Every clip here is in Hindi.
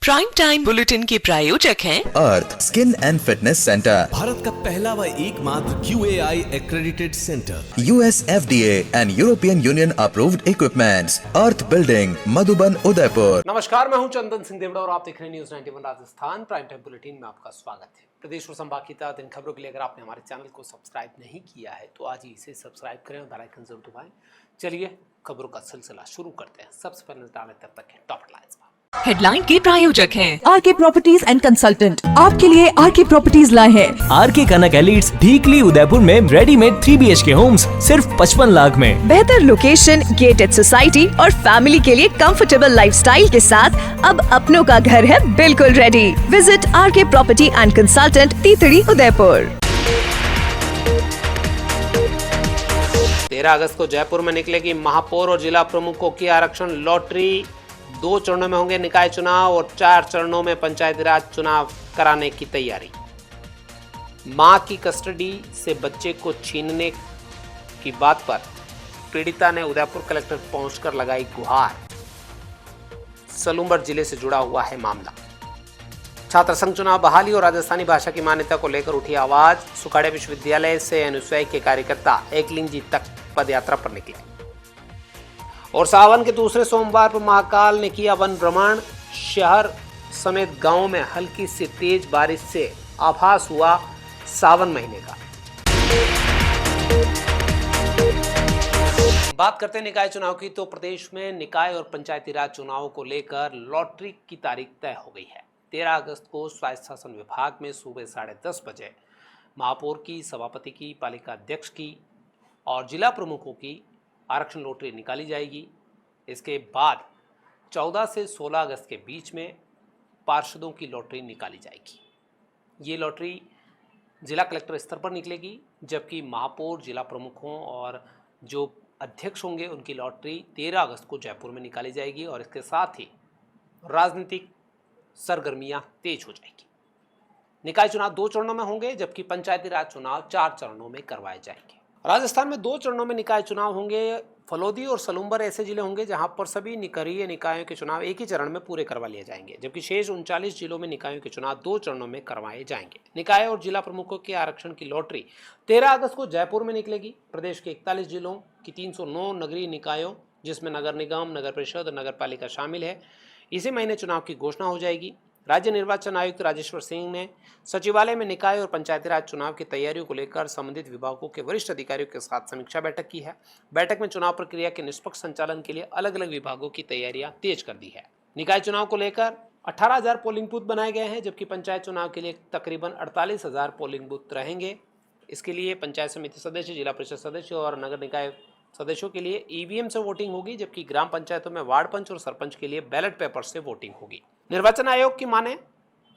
प्राइम टाइम बुलेटिन के प्रायोजक हैं Arth skin and fitness centre, Bharat का पहला व एकमात्र QAI accredited centre, US FDA and European Union approved equipments, Arth building, Madhuban, Udaipur. नमस्कार, मैं हूं चंदन सिंह देवड़ा और आप देख रहे हैं news 91 Rajasthan prime time bulletin में आपका स्वागत है। प्रदेश और संभाग की ताज़ा दिन खबरों के लिए अगर आपने हमारे चैनल को सब्सक्राइब नहीं किया है तो आज ही इसे सब्सक्राइब करें और बेल आइकन जरूर दबाएं। चलिए खबरों का सिलसिला शुरू करते हैं। सबसे पहले डालें तब तक के टॉप हेडलाइंस। हेडलाइन के प्रायोजक हैं आरके प्रॉपर्टीज एंड कंसल्टेंट। आपके लिए आरके प्रॉपर्टीज लाए हैं आरके कनक एलिट्स ढीकली उदयपुर में रेडीमेड 3 BHK होम्स सिर्फ 55 लाख में। बेहतर लोकेशन, गेटेड सोसाइटी और फैमिली के लिए कंफर्टेबल लाइफस्टाइल के साथ अब अपनों का घर है बिल्कुल ready. Visit RK property and consultant, तीतड़ी, उदयपुर। 13 अगस्त को जयपुर में निकलेगी महापौर और जिला प्रमुखों की आरक्षण लॉटरी। 2 चरणों में होंगे निकाय चुनाव और 4 चरणों में पंचायती राज चुनाव कराने की तैयारी। मां की कस्टडी से बच्चे को छीनने की बात पर पीड़िता ने उदयपुर कलेक्टर पहुंचकर लगाई गुहार। सलूंबर जिले से जुड़ा हुआ है मामला। छात्र संघ चुनाव बहाली और राजस्थानी भाषा की मान्यता को लेकर उठी आवाज। सुखाड़े विश्वविद्यालय से अनुसूई के कार्यकर्ता एकलिंगजी तक पदयात्रा पर निकले और सावन के दूसरे सोमवार पर महाकाल ने किया वन भ्रमण। शहर समेत गांवों में हल्की से तेज बारिश से आभास हुआ सावन महीने का। बात करते हैं निकाय चुनाव की, तो प्रदेश में निकाय और पंचायती राज चुनावों को लेकर लॉटरी की तारीख तय हो गई है। 13 अगस्त को स्वायत्त शासन विभाग में सुबह 10:30 बजे महापौर की, सभापति की, पालिका अध्यक्ष की और जिला प्रमुखों की आरक्षण लॉटरी निकाली जाएगी। इसके बाद 14 से 16 अगस्त के बीच में पार्षदों की लॉटरी निकाली जाएगी। ये लॉटरी जिला कलेक्टर स्तर पर निकलेगी, जबकि महापौर, जिला प्रमुखों और जो अध्यक्ष होंगे उनकी लॉटरी 13 अगस्त को जयपुर में निकाली जाएगी और इसके साथ ही राजनीतिक सरगर्मियां तेज हो जाएगी। निकाय चुनाव 2 चरणों में होंगे, जबकि पंचायती राज चुनाव 4 चरणों में करवाए जाएंगे। राजस्थान में 2 चरणों में निकाय चुनाव होंगे। फलोदी और सलूंबर ऐसे जिले होंगे जहां पर सभी निकाय निकायों के चुनाव एक ही चरण में पूरे करवा लिए जाएंगे, जबकि शेष 39 जिलों में निकायों के चुनाव 2 चरणों में करवाए जाएंगे। निकाय और जिला प्रमुखों के आरक्षण की लॉटरी 13 अगस्त को जयपुर में निकलेगी। प्रदेश के 41 जिलों की 309 नगरीय निकायों, जिसमें नगर निगम, नगर परिषद और नगर पालिका शामिल है, इसी महीने चुनाव की घोषणा हो जाएगी। राज्य निर्वाचन आयुक्त राजेश्वर सिंह ने सचिवालय में निकाय और पंचायती राज चुनाव की तैयारियों को लेकर संबंधित विभागों के वरिष्ठ अधिकारियों के साथ समीक्षा बैठक की है। बैठक में चुनाव प्रक्रिया के निष्पक्ष संचालन के लिए अलग अलग विभागों की तैयारियां तेज कर दी है। निकाय चुनाव को लेकर 18,000 पोलिंग बूथ बनाए गए हैं, जबकि पंचायत चुनाव के लिए तकरीबन 48,000 पोलिंग बूथ रहेंगे। इसके लिए पंचायत समिति सदस्य, जिला परिषद सदस्य और नगर निकाय सदस्यों के लिए EVM से वोटिंग होगी, जबकि ग्राम पंचायतों में वार्ड पंच और सरपंच के लिए बैलेट पेपर से वोटिंग होगी। निर्वाचन आयोग की माने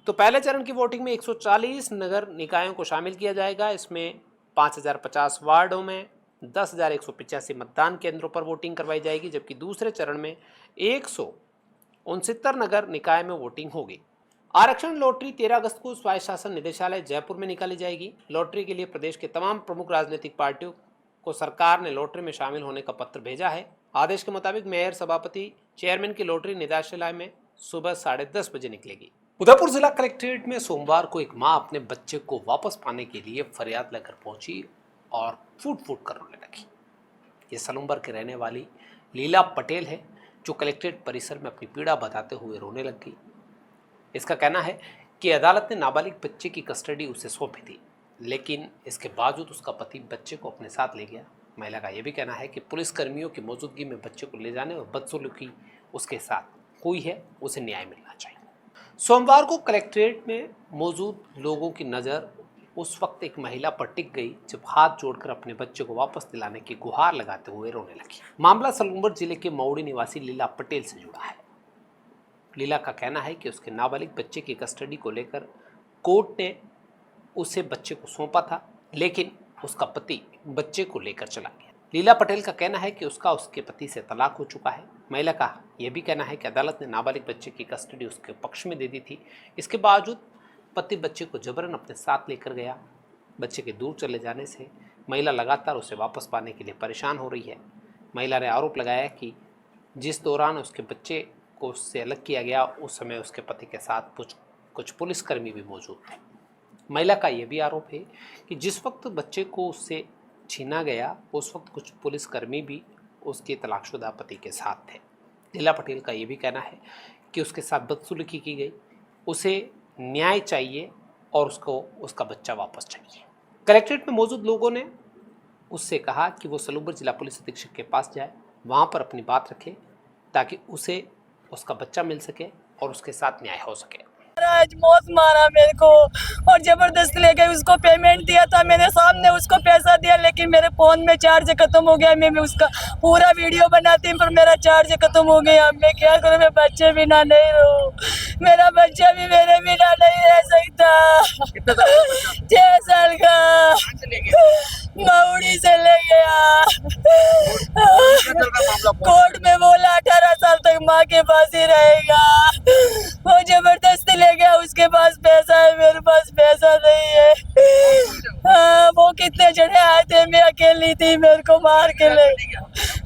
तो पहले चरण की वोटिंग में 140 नगर निकायों को शामिल किया जाएगा। इसमें 5,050 वार्डों में 10,185 मतदान केंद्रों पर वोटिंग करवाई जाएगी, जबकि दूसरे चरण में 169 नगर निकाय में वोटिंग होगी। आरक्षण लॉटरी 13 अगस्त को स्वायत्त शासन निदेशालय जयपुर में निकाली जाएगी। लॉटरी के लिए प्रदेश के तमाम प्रमुख राजनीतिक पार्टियों को सरकार ने लॉटरी में शामिल होने का पत्र भेजा है। आदेश के मुताबिक मेयर, सभापति, चेयरमैन की लॉटरी निदेशालय में सुबह 10:30 बजे निकलेगी। उदयपुर जिला कलेक्ट्रेट में सोमवार को एक मां अपने बच्चे को वापस पाने के लिए फरियाद लेकर पहुंची और फूट फूट कर रोने लगी। ये सलूंबर के रहने वाली लीला पटेल है, जो कलेक्ट्रेट परिसर में अपनी पीड़ा बताते हुए रोने लग गई। इसका कहना है कि अदालत ने नाबालिग बच्चे की कस्टडी उसे सौंपी थी, लेकिन इसके बावजूद उसका पति बच्चे को अपने साथ ले गया। महिला का यह भी कहना है कि पुलिस कर्मियों की मौजूदगी में बच्चे को ले जाने और बदसलूकी उसके साथ हुई है, उसे न्याय मिलना चाहिए। सोमवार को कलेक्ट्रेट में मौजूद लोगों की नज़र उस वक्त एक महिला पर टिक गई जब हाथ जोड़कर अपने बच्चे को वापस दिलाने की गुहार लगाते हुए रोने लगी। मामला सलूंबर जिले के मौड़ी निवासी लीला पटेल से जुड़ा है। लीला का कहना है कि उसके नाबालिग बच्चे की कस्टडी को लेकर कोर्ट ने उसे बच्चे को सौंपा था, लेकिन उसका पति बच्चे को लेकर चला गया। लीला पटेल का कहना है कि उसके पति से तलाक हो चुका है। महिला का यह भी कहना है कि अदालत ने नाबालिग बच्चे की कस्टडी उसके पक्ष में दे दी थी। इसके बावजूद पति बच्चे को जबरन अपने साथ लेकर गया। बच्चे के दूर चले जाने से महिला लगातार उसे वापस पाने के लिए परेशान हो रही है। महिला ने आरोप लगाया कि जिस दौरान उसके बच्चे को उससे अलग किया गया, उस समय उसके पति के साथ कुछ पुलिसकर्मी भी मौजूद थे। महिला का यह भी आरोप है कि जिस वक्त बच्चे को उससे छीना गया उस वक्त कुछ पुलिसकर्मी भी उसके तलाकशुदा पति के साथ थे। लीला पटेल का ये भी कहना है कि उसके साथ बदसलूकी की गई, उसे न्याय चाहिए और उसको उसका बच्चा वापस चाहिए। कलेक्ट्रेट में मौजूद लोगों ने उससे कहा कि वो सलूबर जिला पुलिस अधीक्षक के पास जाए, वहाँ पर अपनी बात रखे ताकि उसे उसका बच्चा मिल सके और उसके साथ न्याय हो सके। आज मौत मारा मेरे को और जबरदस्ती ले गए। उसको पेमेंट दिया था, मेरे सामने उसको पैसा दिया, लेकिन मेरे फोन में चार्ज खत्म हो गया। मैं उसका पूरा वीडियो बनाती पर मेरा चार्ज खत्म हो गया। मैं क्या करूं, मैं बच्चे बिना नहीं रहूं, मेरा बच्चा भी मेरे बिना नहीं रह सकता। 6 साल का मऊड़ी से ले गया, कोर्ट में बोला 18 साल तक माँ के पास ही रहेगा। वो जबरदस्ती ले गया, उसके पास पैसा है, मेरे पास पैसा नहीं है। हाँ, वो कितने जने आए थे, मैं अकेली थी, मेरे को मार के ले।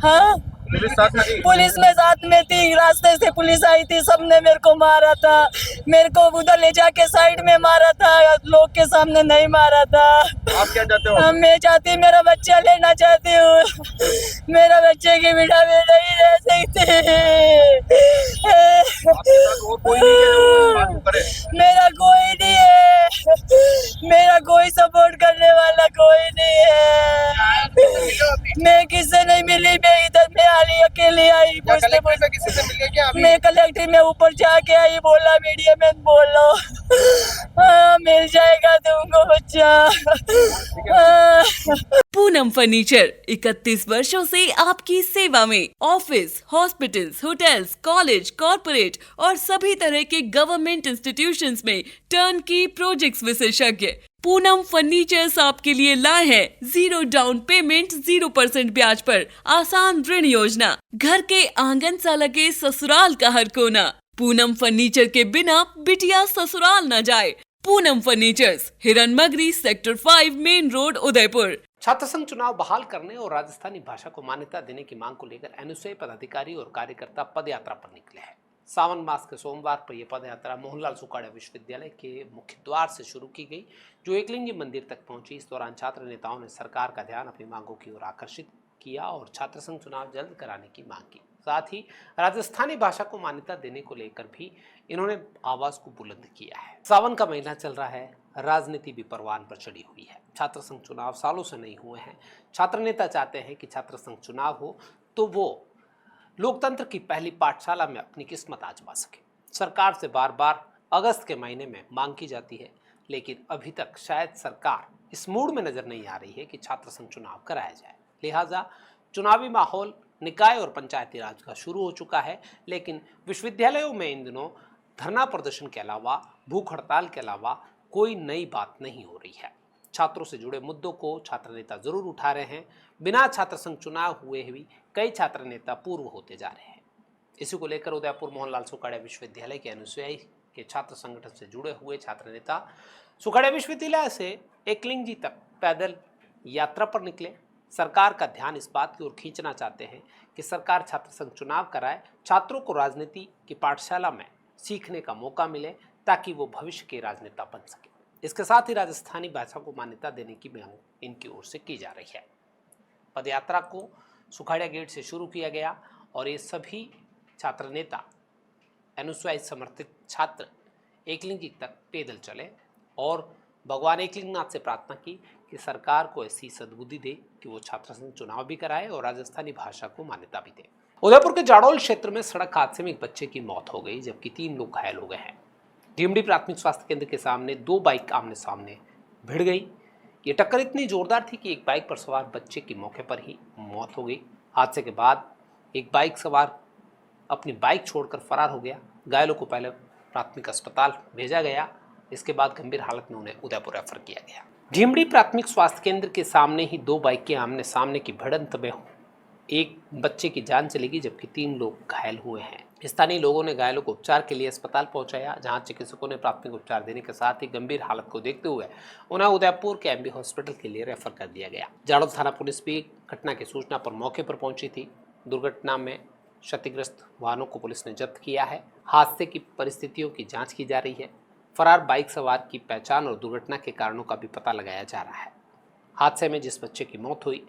हाँ, पुलिस में साथ में थी, रास्ते से पुलिस आई थी, सबने मेरे को मारा था। मेरे को उधर ले जाके साइड में मारा था, लोग के सामने नहीं मारा था। आप क्या चाहते हो? मैं चाहती, मेरा बच्चा लेना चाहती हूँ, मेरा बच्चे की बिना में नहीं रह सकती। मेरा कोई नहीं है, मेरा कोई सपोर्ट करने वाला कोई नहीं है। मैं किससे नहीं मिली, मैं इधर में अकेली आई। मैं कलेक्टर में ऊपर जाके आई, बोला मीडिया में बोलो, मिल जाएगा तुमको बच्चा। पूनम फर्नीचर 31 वर्षों से आपकी सेवा में। Office, hospitals, hotels, college, corporate और सभी तरह के गवर्नमेंट इंस्टीट्यूशंस में टर्नकी प्रोजेक्ट्स विशेषज्ञ पूनम फर्नीचर्स आपके लिए लाए हैं 0 डाउन पेमेंट 0% ब्याज पर आसान ऋण योजना। घर के आंगन सा लगे ससुराल का हर कोना। पूनम फर्नीचर के बिना बिटिया ससुराल न जाए। Poonam furnitures, Hiranmagri, sector 5, main road, Udaipur. छात्र संघ चुनाव बहाल करने और राजस्थानी भाषा को मान्यता देने की मांग को लेकर एनएसयूआई पदाधिकारी और कार्यकर्ता पदयात्रा पर निकले हैं। सावन मास के सोमवार पर यह पदयात्रा मोहनलाल सुखाड़िया विश्वविद्यालय के मुख्य द्वार से शुरू की गई, जो एकलिंगी मंदिर तक पहुंची। इस दौरान छात्र नेताओं ने सरकार का ध्यान अपनी मांगों की ओर आकर्षित किया और छात्र संघ चुनाव जल्द कराने की मांग की। साथ ही राजस्थानी भाषा को मान्यता देने को लेकर भी इन्होंने आवाज को बुलंद किया है। सावन का महीना चल रहा है, राजनीति भी परवान पर चढ़ी हुई है। छात्र संघ चुनाव सालों से नहीं हुए हैं। छात्र नेता चाहते हैं कि छात्र संघ चुनाव हो तो वो लोकतंत्र की पहली पाठशाला में अपनी किस्मत आजमा सके। सरकार से बार बार अगस्त के महीने में मांग की जाती है, लेकिन अभी तक शायद सरकार इस मूड में नजर नहीं आ रही है कि छात्र संघ चुनाव कराया जाए। लिहाजा चुनावी माहौल निकाय और पंचायती राज का शुरू हो चुका है, लेकिन विश्वविद्यालयों में इन दिनों धरना प्रदर्शन के अलावा, भूख हड़ताल के अलावा कोई नई बात नहीं हो रही है। छात्रों से जुड़े मुद्दों को छात्र नेता जरूर उठा रहे हैं। बिना छात्र संघ चुनाव हुए भी कई छात्र नेता पूर्व होते जा रहे हैं। इसी को लेकर उदयपुर मोहनलाल सुखाड़िया विश्वविद्यालय के एनएसयूआई के छात्र संगठन से जुड़े हुए छात्र नेता सुखाड़िया विश्वविद्यालय से एकलिंगी तक पैदल यात्रा पर निकले। सरकार का ध्यान इस बात की ओर खींचना चाहते हैं कि सरकार छात्र संघ चुनाव कराए, छात्रों को राजनीति की पाठशाला में सीखने का मौका मिले ताकि वो भविष्य के राजनेता बन सके। इसके साथ ही राजस्थानी भाषा को मान्यता देने की मांग इनकी ओर से की जा रही है। पदयात्रा को सुखाड़िया गेट से शुरू किया गया और ये सभी छात्र नेता एनएसयूआई समर्थित छात्र एकलिंगी तक पैदल चले और भगवान एकलिंगनाथ से प्रार्थना की कि सरकार को ऐसी सद्बुद्धि दे कि वो छात्र संघ चुनाव भी कराए और राजस्थानी भाषा को मान्यता भी दे। उदयपुर के जाडौल क्षेत्र में सड़क हादसे में एक बच्चे की मौत हो गई, जबकि 3 लोग घायल हो गए हैं। डीएमडी प्राथमिक स्वास्थ्य केंद्र के सामने 2 बाइक आमने सामने भिड़ गई। ये टक्कर इतनी जोरदार थी कि एक बाइक पर सवार बच्चे की मौके पर ही मौत हो गई। हादसे के बाद एक बाइक सवार अपनी बाइक छोड़कर फरार हो गया। घायलों को पहले प्राथमिक अस्पताल भेजा गया, इसके बाद गंभीर हालत में उन्हें उदयपुर रेफर किया गया। डीएमडी प्राथमिक स्वास्थ्य केंद्र के सामने ही 2 बाइक के आमने सामने की भिड़ंत में एक बच्चे की जान चली गई, जबकि 3 लोग घायल हुए हैं। स्थानीय लोगों ने घायलों को उपचार के लिए अस्पताल पहुंचाया, जहां चिकित्सकों ने प्राथमिक उपचार देने के साथ ही गंभीर हालत को देखते हुए उन्हें उदयपुर के एमबी हॉस्पिटल के लिए रेफर कर दिया गया। जाडौल थाना पुलिस भी घटना की सूचना पर मौके पर पहुंची थी। दुर्घटना में क्षतिग्रस्त वाहनों को पुलिस ने जब्त किया है। हादसे की परिस्थितियों की जांच की जा रही है। फरार बाइक सवार की पहचान और दुर्घटना के कारणों का भी पता लगाया जा रहा है। हादसे में जिस बच्चे की मौत हुई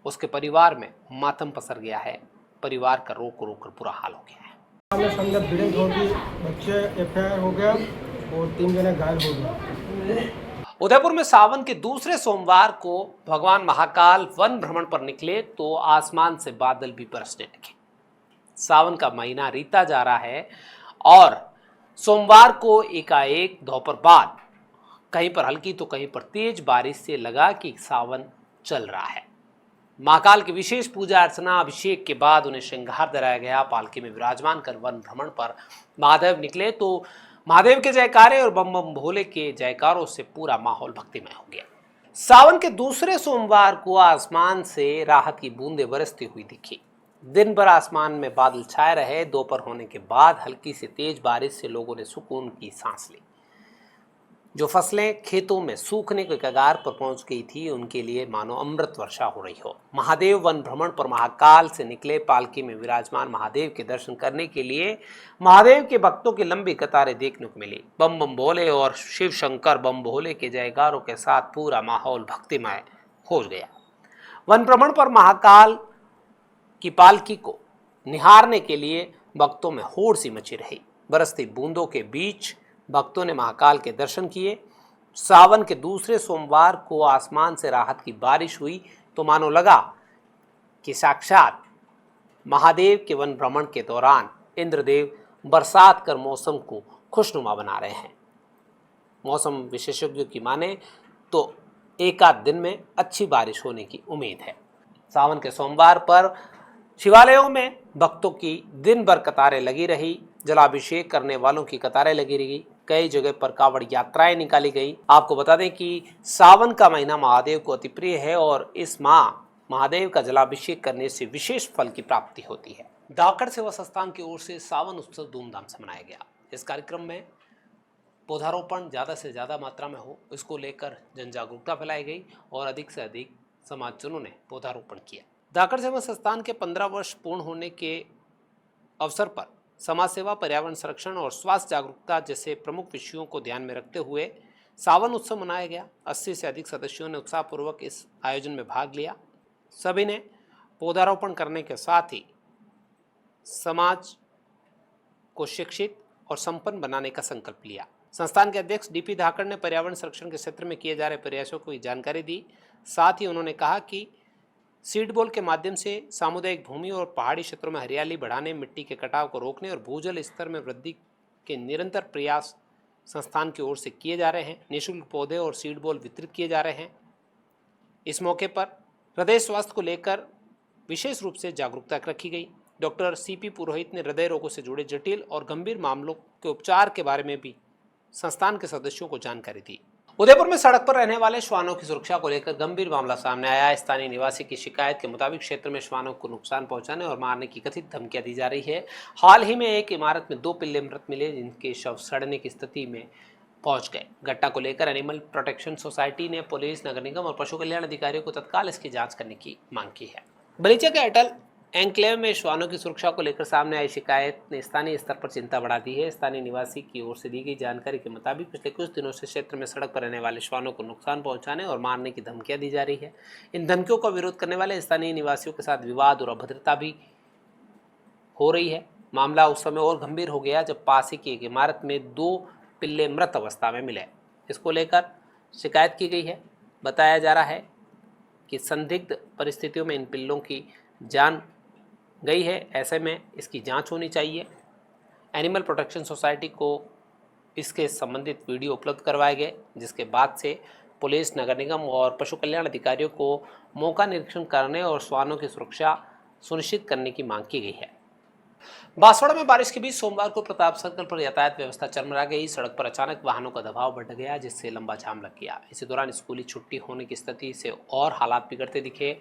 उसके परिवार में मातम पसर गया है। परिवार का रो कर बुरा हाल हो गया है। हमने समझा ब्रेक होगी, बच्चे एफआईआर हो गया और 3 जने घायल हो गए। उदयपुर में सावन के दूसरे सोमवार को भगवान महाकाल वन भ्रमण पर निकले तो आसमान से बादल भी बरसने लगे। सावन का महीना रीता जा रहा है और सोमवार को एकाएक दोपहर बाद कहीं पर हल्की तो कहीं पर तेज बारिश से लगा कि सावन चल रहा है। महाकाल की विशेष पूजा अर्चना अभिषेक के बाद उन्हें श्रृंगार कराया गया। पालकी में विराजमान कर वन भ्रमण पर महादेव निकले तो महादेव के जयकारे और बम बम भोले के जयकारों से पूरा माहौल भक्तिमय हो गया। सावन के दूसरे सोमवार को आसमान से राहत की बूंदें बरसती हुई दिखी। दिन भर आसमान में बादल छाए रहे। दोपहर होने के बाद हल्की से तेज बारिश से लोगों ने सुकून की सांस ली। जो फसलें खेतों में सूखने के कगार पर पहुंच गई थी उनके लिए मानो अमृत वर्षा हो रही हो। महादेव वन भ्रमण पर महाकाल से निकले पालकी में विराजमान महादेव के दर्शन करने के लिए महादेव के भक्तों की लंबी कतारें देखने को मिली। बम बम भोले और शिव शंकर बम भोले के जयकारों के साथ पूरा माहौल भक्तिमय हो गया। वन भ्रमण पर महाकाल की पालकी को निहारने के लिए भक्तों में होड़ सी मची रही। बरसती बूंदों के बीच भक्तों ने महाकाल के दर्शन किए। सावन के दूसरे सोमवार को आसमान से राहत की बारिश हुई तो मानो लगा कि साक्षात महादेव के वन भ्रमण के दौरान इंद्रदेव बरसात कर मौसम को खुशनुमा बना रहे हैं। मौसम विशेषज्ञों की माने तो एक आध दिन में अच्छी बारिश होने की उम्मीद है। सावन के सोमवार पर शिवालयों में भक्तों की दिन भर कतारें लगी रही। जलाभिषेक करने वालों की कतारें लगी रही। कई जगह पर कावड़ यात्राएं निकाली गई। आपको बता दें कि सावन का महीना महादेव को अति प्रिय है और इस माह महादेव का जलाभिषेक करने से विशेष फल की प्राप्ति होती है। धाकड़ सेवा संस्थान की ओर से सावन उत्सव धूमधाम से मनाया गया। इस कार्यक्रम में पौधारोपण ज़्यादा से ज़्यादा मात्रा में हो, इसको लेकर जन जागरूकता फैलाई गई और अधिक से अधिक समाजजनों ने पौधारोपण किया। धाकड़ सेवा संस्थान के 15 वर्ष पूर्ण होने के अवसर पर समाज सेवा, पर्यावरण संरक्षण और स्वास्थ्य जागरूकता जैसे प्रमुख विषयों को ध्यान में रखते हुए सावन उत्सव मनाया गया। 80 से अधिक सदस्यों ने उत्साहपूर्वक इस आयोजन में भाग लिया। सभी ने पौधारोपण करने के साथ ही समाज को शिक्षित और संपन्न बनाने का संकल्प लिया। संस्थान के अध्यक्ष डीपी धाकड़ ने पर्यावरण संरक्षण के क्षेत्र में किए जा रहे प्रयासों की जानकारी दी। साथ ही उन्होंने कहा कि सीड बॉल के माध्यम से सामुदायिक भूमि और पहाड़ी क्षेत्रों में हरियाली बढ़ाने, मिट्टी के कटाव को रोकने और भूजल स्तर में वृद्धि के निरंतर प्रयास संस्थान की ओर से किए जा रहे हैं। निःशुल्क पौधे और सीड बॉल वितरित किए जा रहे हैं। इस मौके पर हृदय स्वास्थ्य को लेकर विशेष रूप से जागरूकता रखी गई। डॉक्टर सीपी पुरोहित ने हृदय रोगों से जुड़े जटिल और गंभीर मामलों के उपचार के बारे में भी संस्थान के सदस्यों को जानकारी दी। उदयपुर में सड़क पर रहने वाले श्वानों की सुरक्षा को लेकर गंभीर मामला सामने आया। स्थानीय निवासी की शिकायत के मुताबिक क्षेत्र में श्वानों को नुकसान पहुंचाने और मारने की कथित धमकियां दी जा रही है। हाल ही में एक इमारत में 2 पिल्ले मृत मिले जिनके शव सड़ने की स्थिति में पहुंच गए। घटना को लेकर एनिमल प्रोटेक्शन सोसाइटी ने पुलिस, नगर निगम और पशु कल्याण अधिकारियों को तत्काल इसकी जाँच करने की मांग की है। बलीचा के अटल एन्क्लेव में श्वानों की सुरक्षा को लेकर सामने आई शिकायत ने स्थानीय स्तर पर चिंता बढ़ा दी है। स्थानीय निवासी की ओर से दी गई जानकारी के मुताबिक पिछले कुछ दिनों से क्षेत्र में सड़क पर रहने वाले श्वानों को नुकसान पहुंचाने और मारने की धमकियां दी जा रही है। इन धमकियों का विरोध करने वाले स्थानीय निवासियों के साथ विवाद और अभद्रता भी हो रही है। मामला उस समय और गंभीर हो गया जब पास ही की एक इमारत में 2 पिल्ले मृत अवस्था में मिले। इसको लेकर शिकायत की गई है। बताया जा रहा है कि संदिग्ध परिस्थितियों में इन पिल्लों की जान गई है। ऐसे में इसकी जांच होनी चाहिए। एनिमल प्रोटेक्शन सोसाइटी को इसके संबंधित वीडियो उपलब्ध करवाए गए, जिसके बाद से पुलिस, नगर निगम और पशु कल्याण अधिकारियों को मौका निरीक्षण करने और श्वानों की सुरक्षा सुनिश्चित करने की मांग की गई है। बांसवाड़ा में बारिश के बीच सोमवार को प्रताप सर्कल पर यातायात व्यवस्था चरमरा गई। सड़क पर अचानक वाहनों का दबाव बढ़ गया जिससे लंबा जाम लग गया। इसी दौरान स्कूली छुट्टी होने की स्थिति से और हालात बिगड़ते दिखे।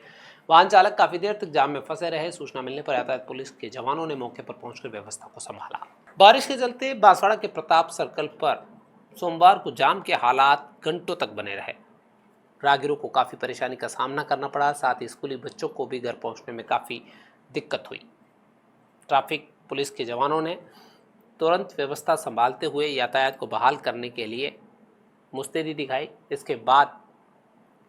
वाहन चालक काफी देर तक जाम में फंसे रहे। सूचना मिलने पर यातायात पुलिस के जवानों ने मौके पर पहुंचकर व्यवस्था को संभाला। बारिश के चलते बांसवाड़ा के प्रताप सर्कल पर सोमवार को जाम के हालात घंटों तक बने रहे। राहगीरों को काफी परेशानी का सामना करना पड़ा। साथ ही स्कूली बच्चों को भी घर पहुंचने में काफी दिक्कत हुई। ट्रैफिक पुलिस के जवानों ने तुरंत व्यवस्था संभालते हुए यातायात को बहाल करने के लिए मुस्तैदी दिखाई। इसके बाद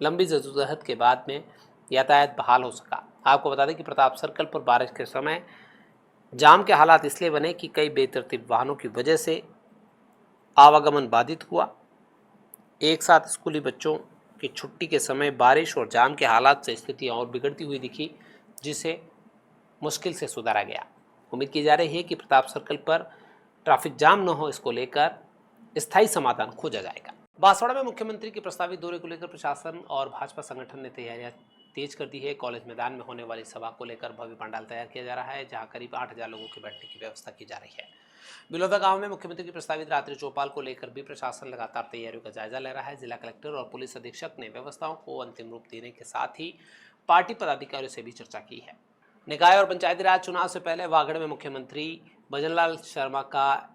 लंबी जद्दोजहद के बाद में यातायात बहाल हो सका। आपको बता दें कि प्रताप सर्कल पर बारिश के समय जाम के हालात इसलिए बने कि कई बेतरतीब वाहनों की वजह से आवागमन बाधित हुआ। एक साथ स्कूली बच्चों की छुट्टी के समय बारिश और जाम के हालात से स्थिति और बिगड़ती हुई दिखी, जिसे मुश्किल से सुधारा गया। उम्मीद की जा रही है कि प्रताप सर्कल पर ट्रैफिक जाम न हो, इसको लेकर स्थायी समाधान खोजा जाएगा। बांसवाड़ा में मुख्यमंत्री के प्रस्तावित दौरे को लेकर प्रशासन और भाजपा संगठन ने तैयारियां तेज कर दी है। कॉलेज मैदान में होने वाली सभा को लेकर भव्य पंडाल तैयार किया जा रहा है, जहां करीब 8000 लोगों के बैठने की व्यवस्था की जा रही है। बिलोदा गांव में मुख्यमंत्री की प्रस्तावित रात्रि चौपाल को लेकर भी प्रशासन लगातार तैयारियों का जायजा ले रहा है। जिला कलेक्टर और पुलिस अधीक्षक ने व्यवस्थाओं को अंतिम रूप देने के साथ ही पार्टी पदाधिकारियों से भी चर्चा की है। निकाय और पंचायती राज चुनाव से पहले वागड़ में मुख्यमंत्री भजनलाल शर्मा का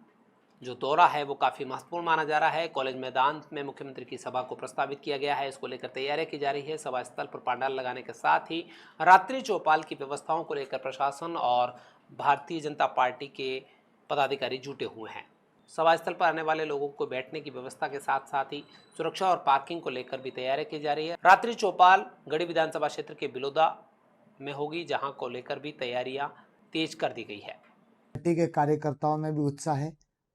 जो दौरा है वो काफ़ी महत्वपूर्ण माना जा रहा है। कॉलेज मैदान में मुख्यमंत्री की सभा को प्रस्तावित किया गया है। इसको लेकर तैयारियां की जा रही है। सभा स्थल पर पंडाल लगाने के साथ ही रात्रि चौपाल की व्यवस्थाओं को लेकर प्रशासन और भारतीय जनता पार्टी के पदाधिकारी जुटे हुए हैं। सभा स्थल पर आने वाले लोगों को बैठने की व्यवस्था के साथ साथ ही सुरक्षा और पार्किंग को लेकर भी तैयारी की जा रही है। रात्रि चौपाल गढ़ी विधानसभा क्षेत्र के बिलोदा में होगी, जहां को लेकर भी तैयारियां तेज कर दी गई है। पार्टी के कार्यकर्ताओं में भी उत्साह है,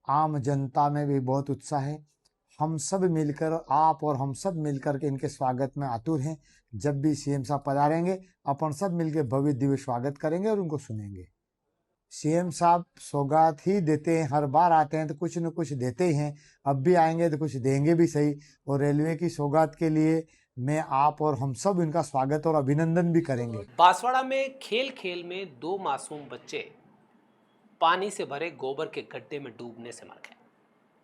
आम जनता में भी बहुत उत्साह है। हम सब मिलकर, आप और हम सब मिलकर के इनके स्वागत में आतुर हैं। जब भी सीएम साहब पधारेंगे, अपन सब मिलकर भव्य दिव्य स्वागत करेंगे और उनको सुनेंगे। सीएम साहब सौगात ही देते हैं, हर बार आते हैं तो कुछ न कुछ देते ही हैं। अब भी आएंगे तो कुछ देंगे भी सही। और रेलवे की सौगात के लिए मैं, आप और हम सब इनका स्वागत और अभिनंदन भी करेंगे। बांसवाड़ा में खेल खेल में 2 मासूम बच्चे पानी से भरे गोबर के गड्ढे में डूबने से मर गए।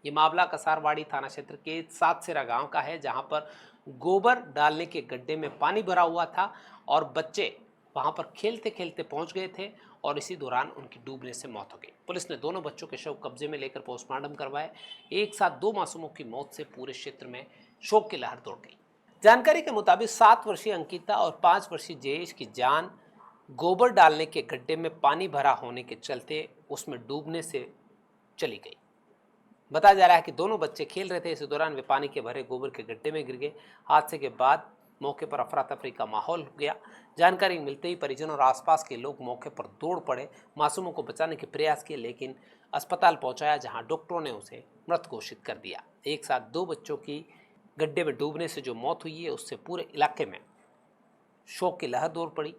ये मामला कसारवाड़ी थाना क्षेत्र के सातसेरा गांव का है, जहां पर गोबर डालने के गड्ढे में पानी भरा हुआ था और बच्चे वहां पर खेलते खेलते पहुंच गए थे और इसी दौरान उनकी डूबने से मौत हो गई। पुलिस ने दोनों बच्चों के शव कब्जे में लेकर पोस्टमार्टम करवाए। एक साथ 2 मासूमों की मौत से पूरे क्षेत्र में शोक की लहर दौड़ गई। जानकारी के मुताबिक 7 वर्षीय अंकिता और 5 वर्षीय जयेश की जान गोबर डालने के गड्ढे में पानी भरा होने के चलते उसमें डूबने से चली गई। बताया जा रहा है कि दोनों बच्चे खेल रहे थे, इसी दौरान वे पानी के भरे गोबर के गड्ढे में गिर गए। हादसे के बाद मौके पर अफरा तफरी का माहौल हो गया। जानकारी मिलते ही परिजन और आसपास के लोग मौके पर दौड़ पड़े, मासूमों को बचाने के प्रयास किए, लेकिन अस्पताल पहुंचाया जहां डॉक्टरों ने उसे मृत घोषित कर दिया। एक साथ 2 बच्चों की गड्ढे में डूबने से जो मौत हुई है, उससे पूरे इलाके में शोक की लहर दौड़ पड़ी।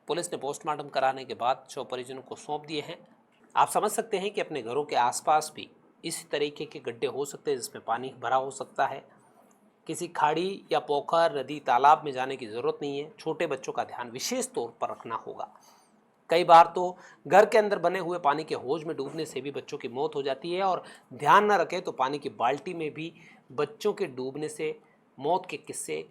पुलिस ने पोस्टमार्टम कराने के बाद शव परिजनों को सौंप दिए हैं। आप समझ सकते हैं कि अपने घरों के आसपास भी इसी तरीके के गड्ढे हो सकते हैं जिसमें पानी भरा हो सकता है। किसी खाड़ी या पोखर, नदी, तालाब में जाने की ज़रूरत नहीं है। छोटे बच्चों का ध्यान विशेष तौर पर रखना होगा। कई बार तो घर के अंदर बने हुए पानी के हौज में डूबने से भी बच्चों की मौत हो जाती है और ध्यान न रखें तो पानी की बाल्टी में भी बच्चों के डूबने से मौत के किस्से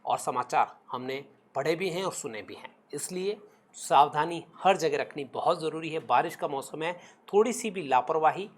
और समाचार हमने पढ़े भी हैं और सुने भी हैं। इसलिए सावधानी हर जगह रखनी बहुत ज़रूरी है। बारिश का मौसम है, थोड़ी सी भी लापरवाही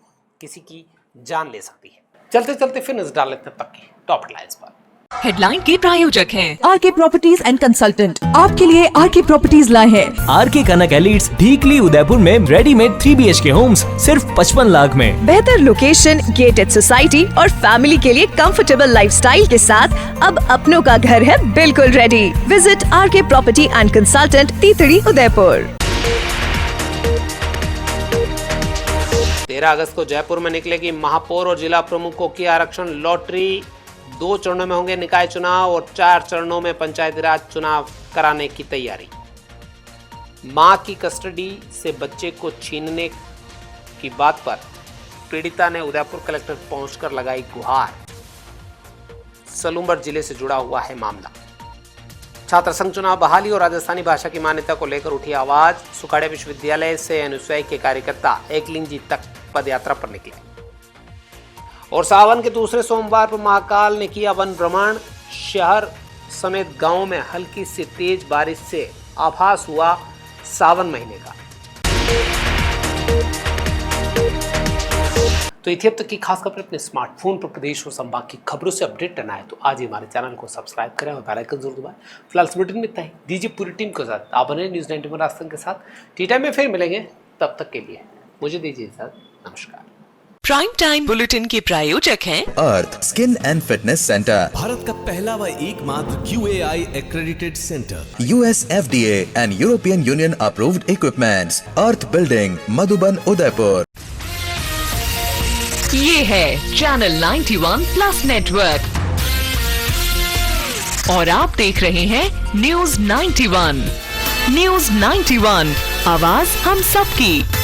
किसी की जान ले सकती है। चलते चलते फिर नजर डाल लेते हैं तक की टॉप हेडलाइंस पर। हेडलाइन के प्रायोजक हैं आरके प्रॉपर्टीज एंड कंसल्टेंट। आपके लिए आरके प्रॉपर्टीज लाए हैं आरके कनक एलिट्स ढीकली उदयपुर में रेडीमेड 3 BHK होम्स सिर्फ 55 लाख में। बेहतर लोकेशन, गेटेड सोसाइटी और फैमिली के लिए कंफर्टेबल लाइफस्टाइल के साथ अब अपनों का घर है बिल्कुल ready. Visit RK property and consultant, तीतड़ी, उदयपुर। 13 अगस्त को जयपुर में निकलेगी महापौर और जिला प्रमुखों की आरक्षण लॉटरी। 2 चरणों में होंगे निकाय चुनाव और 4 चरणों में पंचायती राज चुनाव कराने की तैयारी। मां की कस्टडी से बच्चे को छीनने की बात पर पीड़िता ने उदयपुर कलेक्टर पहुंचकर लगाई गुहार। सलूम्बर जिले से जुड़ा हुआ है मामला। छात्र संघ चुनाव बहाली और राजस्थानी भाषा की मान्यता को लेकर उठी आवाज। सुखाड़िया विश्वविद्यालय से अनुसूई के कार्यकर्ता एकलिंगजी तक पदयात्रा पर निकले और सावन के दूसरे सोमवार पर महाकाल ने किया वन भ्रमण। शहर समेत गांवों में हल्की से तेज बारिश से आभास हुआ सावन महीने का। तो इतनी अब तक की खास खबर अपने स्मार्टफोन पर प्रदेश और संभाग की खबरों से अपडेट रहना है तो आज ही हमारे चैनल को सब्सक्राइब करें और बेल आइकन जरूर दबाएं। फिलहाल इस बुलेटिन में इतना ही। दीजिए पूरी टीम के साथ आप बने न्यूज़ 91 राजस्थान के साथ। टी टाइम में फिर मिलेंगे, तब तक के लिए मुझे दीजिए इजाजत। नमस्कार। प्राइम टाइम बुलेटिन के प्रायोजक हैं Arth skin and fitness centre, Bharat का पहला व एकमात्र QAI accredited centre, US FDA and European Union approved equipments, Arth building, Madhuban, Udaipur. ये है चैनल 91 प्लस नेटवर्क और आप देख रहे हैं न्यूज़ 91। न्यूज़ 91, आवाज हम सबकी।